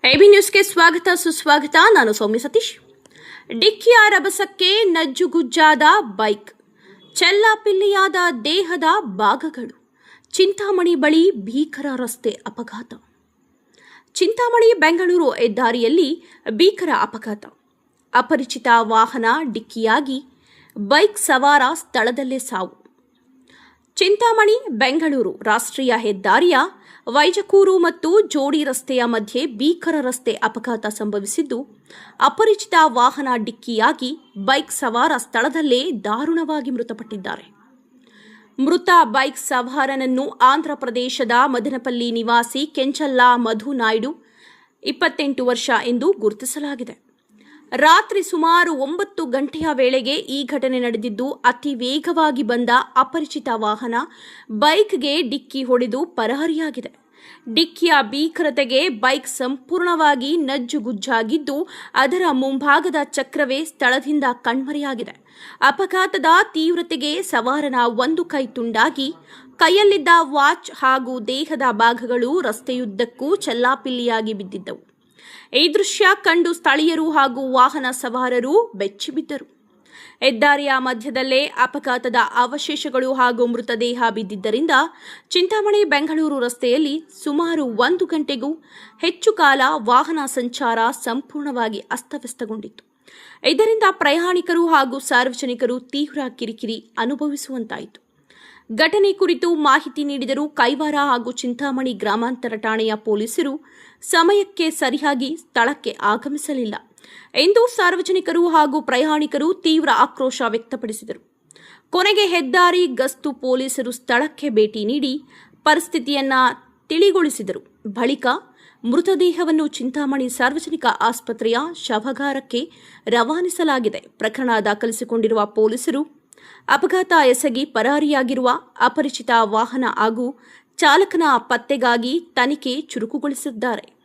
AB ನ್ಯೂಸ್ಗೆ ಸ್ವಾಗತ ಸುಸ್ವಾಗತ. ನಾನು ಸೌಮ್ಯ ಸತೀಶ್. ಡಿಕ್ಕಿಯ ರಭಸಕ್ಕೆ ನಜ್ಜುಗುಜ್ಜಾದ ಬೈಕ್, ಚೆಲ್ಲಾಪಿಲ್ಲಿಯಾದ ದೇಹದ ಭಾಗಗಳು. ಚಿಂತಾಮಣಿ ಬಳಿ ಭೀಕರ ರಸ್ತೆ ಅಪಘಾತ. ಚಿಂತಾಮಣಿ ಬೆಂಗಳೂರು ಹೆದ್ದಾರಿಯಲ್ಲಿ ಭೀಕರ ಅಪಘಾತ. ಅಪರಿಚಿತ ವಾಹನ ಡಿಕ್ಕಿಯಾಗಿ ಬೈಕ್ ಸವಾರ ಸ್ಥಳದಲ್ಲೇ ಸಾವು. ಚಿಂತಾಮಣಿ ಬೆಂಗಳೂರು ರಾಷ್ಟ್ರೀಯ ಹೆದ್ದಾರಿಯ ವೈಜಕೂರು ಮತ್ತು ಜೋಡಿ ರಸ್ತೆಯ ಮಧ್ಯೆ ಭೀಕರ ರಸ್ತೆ ಅಪಘಾತ ಸಂಭವಿಸಿದ್ದು, ಅಪರಿಚಿತ ವಾಹನ ಡಿಕ್ಕಿಯಾಗಿ ಬೈಕ್ ಸವಾರ ಸ್ಥಳದಲ್ಲೇ ದಾರುಣವಾಗಿ ಮೃತಪಟ್ಟಿದ್ದಾರೆ. ಮೃತ ಬೈಕ್ ಸವಾರನನ್ನು ಆಂಧ್ರಪ್ರದೇಶದ ಮದನಪಲ್ಲಿ ನಿವಾಸಿ ಕೆಂಚಲ್ಲಾ ಮಧು ನಾಯ್ಡು 28 ವರ್ಷ ಎಂದು ಗುರುತಿಸಲಾಗಿದೆ. ರಾತ್ರಿ ಸುಮಾರು 9 ಗಂಟೆಯ ವೇಳೆಗೆ ಈ ಘಟನೆ ನಡೆದಿದ್ದು, ಅತಿ ವೇಗವಾಗಿ ಬಂದ ಅಪರಿಚಿತ ವಾಹನ ಬೈಕ್ಗೆ ಡಿಕ್ಕಿ ಹೊಡೆದು ಪರಾರಿಯಾಗಿದೆ. ಡಿಕ್ಕಿಯ ಭೀಕರತೆಗೆ ಬೈಕ್ ಸಂಪೂರ್ಣವಾಗಿ ನಜ್ಜುಗುಜ್ಜಾಗಿದ್ದು, ಅದರ ಮುಂಭಾಗದ ಚಕ್ರವೇ ಸ್ಥಳದಿಂದ ಕಣ್ಮರೆಯಾಗಿದೆ. ಅಪಘಾತದ ತೀವ್ರತೆಗೆ ಸವಾರನ ಒಂದು ಕೈ ತುಂಡಾಗಿ, ಕೈಯಲ್ಲಿದ್ದ ವಾಚ್ ಹಾಗೂ ದೇಹದ ಭಾಗಗಳು ರಸ್ತೆಯುದ್ದಕ್ಕೂ ಚೆಲ್ಲಾಪಿಲ್ಲಿಯಾಗಿ ಬಿದ್ದಿದ್ದವು. ಈ ದೃಶ್ಯ ಕಂಡು ಸ್ಥಳೀಯರು ಹಾಗೂ ವಾಹನ ಸವಾರರು ಬೆಚ್ಚಿಬಿದ್ದರು. ಹೆದ್ದಾರಿಯ ಮಧ್ಯದಲ್ಲೇ ಅಪಘಾತದ ಅವಶೇಷಗಳು ಹಾಗೂ ಮೃತದೇಹ ಬಿದ್ದಿದ್ದರಿಂದ ಚಿಂತಾಮಣಿ ಬೆಂಗಳೂರು ರಸ್ತೆಯಲ್ಲಿ ಸುಮಾರು 1 ಗಂಟೆಗೂ ಹೆಚ್ಚು ಕಾಲ ವಾಹನ ಸಂಚಾರ ಸಂಪೂರ್ಣವಾಗಿ ಅಸ್ತವ್ಯಸ್ತಗೊಂಡಿತ್ತು. ಇದರಿಂದ ಪ್ರಯಾಣಿಕರು ಹಾಗೂ ಸಾರ್ವಜನಿಕರು ತೀವ್ರ ಕಿರಿಕಿರಿ ಅನುಭವಿಸುವಂತಾಯಿತು. ಘಟನೆ ಕುರಿತು ಮಾಹಿತಿ ನೀಡಿದರೂ ಕೈವಾರ ಹಾಗೂ ಚಿಂತಾಮಣಿ ಗ್ರಾಮಾಂತರ ಠಾಣೆಯ ಪೊಲೀಸರು ಸಮಯಕ್ಕೆ ಸರಿಯಾಗಿ ಸ್ಥಳಕ್ಕೆ ಆಗಮಿಸಲಿಲ್ಲ ಎಂದು ಸಾರ್ವಜನಿಕರು ಹಾಗೂ ಪ್ರಯಾಣಿಕರು ತೀವ್ರ ಆಕ್ರೋಶ ವ್ಯಕ್ತಪಡಿಸಿದರು. ಕೊನೆಗೆ ಹೆದ್ದಾರಿ ಗಸ್ತು ಪೊಲೀಸರು ಸ್ಥಳಕ್ಕೆ ಭೇಟಿ ನೀಡಿ ಪರಿಸ್ಥಿತಿಯನ್ನ ತಿಳಿಗೊಳಿಸಿದರು. ಬಳಿಕ ಮೃತದೇಹವನ್ನು ಚಿಂತಾಮಣಿ ಸಾರ್ವಜನಿಕ ಆಸ್ಪತ್ರೆಯ ಶವಾಗಾರಕ್ಕೆ ರವಾನಿಸಲಾಗಿದೆ. ಪ್ರಕರಣ ದಾಖಲಿಸಿಕೊಂಡಿರುವ ಪೊಲೀಸರು ಅಪಘಾತ ಎಸಗಿ ಪರಾರಿಯಾಗಿರುವ ಅಪರಿಚಿತ ವಾಹನ ಹಾಗೂ ಚಾಲಕನ ಪತ್ತೆಗಾಗಿ ತನಿಖೆ ಚುರುಕುಗೊಳಿಸಿದ್ದಾರೆ.